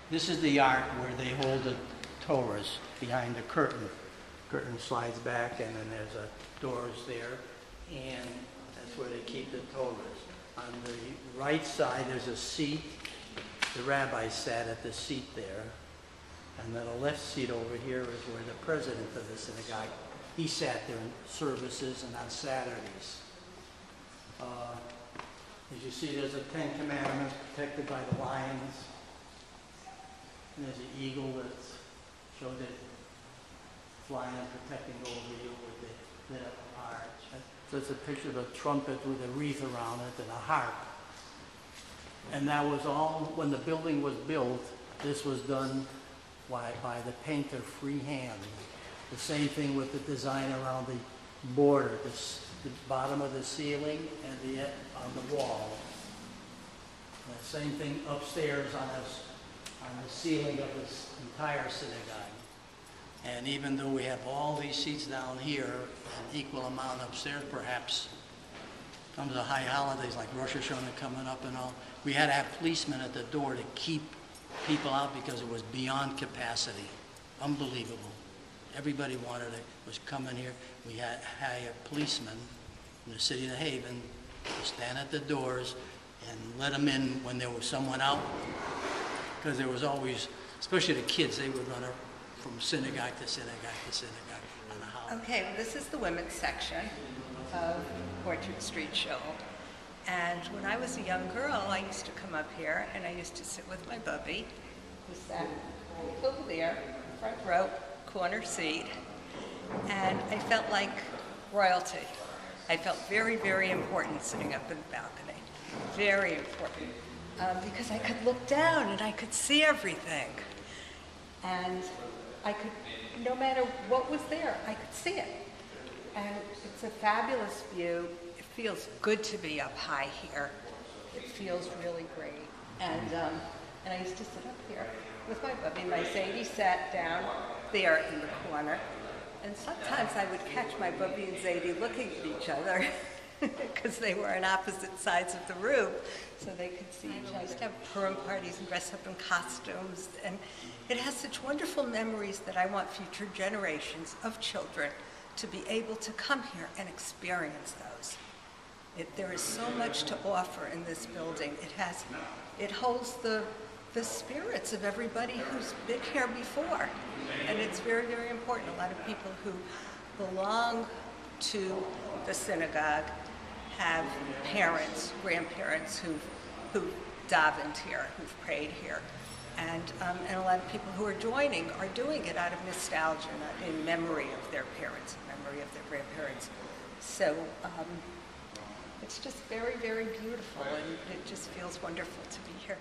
This is the ark where they hold the Torahs behind the curtain. Curtain slides back, and then there's doors there, and that's where they keep the Torahs. On the right side, there's a seat. The rabbi sat at the seat there. And then the left seat over here is where the president of the synagogue, he sat there in services and on Saturdays. As you see, there's a Ten Commandments protected by the lions. And there's an eagle that showed it flying and protecting over you with the lit up arch. So it's a picture of a trumpet with a wreath around it and a harp. And that was all, when the building was built, this was done by the painter freehand. The same thing with the design around the border, the bottom of the ceiling and on the wall. And the same thing upstairs on the ceiling of this entire synagogue. And even though we have all these seats down here, an equal amount upstairs, perhaps comes the high holidays like Rosh Hashanah coming up and all, we had to have policemen at the door to keep people out because it was beyond capacity. Unbelievable. Everybody was coming here. We had hired policemen from the city of the Haven to stand at the doors and let them in when there was someone out. Because there was always, especially the kids, they would run from synagogue to synagogue to synagogue on the holiday. Okay, well, this is the women's section of Orchard Street Shul. And when I was a young girl, I used to come up here and I used to sit with my bubby, who sat over there, front row, corner seat. And I felt like royalty. I felt very, very important sitting up in the balcony. Very important. Because I could look down and I could see everything. And I could, no matter what was there, I could see it. And it's a fabulous view. It feels good to be up high here. It feels really great. And I used to sit up here with my bubby. My Zadie sat down there in the corner. And sometimes I would catch my bubby and Zadie looking at each other because they were on opposite sides of the room, so they could see each other. I used to have Purim parties and dress up in costumes. And it has such wonderful memories that I want future generations of children to be able to come here and experience those. There is so much to offer in this building. It holds the spirits of everybody who's been here before. And it's very, very important. A lot of people who belong to the synagogue have parents, grandparents who've davened here, who've prayed here. And a lot of people who are joining are doing it out of nostalgia, not in memory of their parents, in memory of their grandparents. So it's just very, very beautiful, and it just feels wonderful to be here.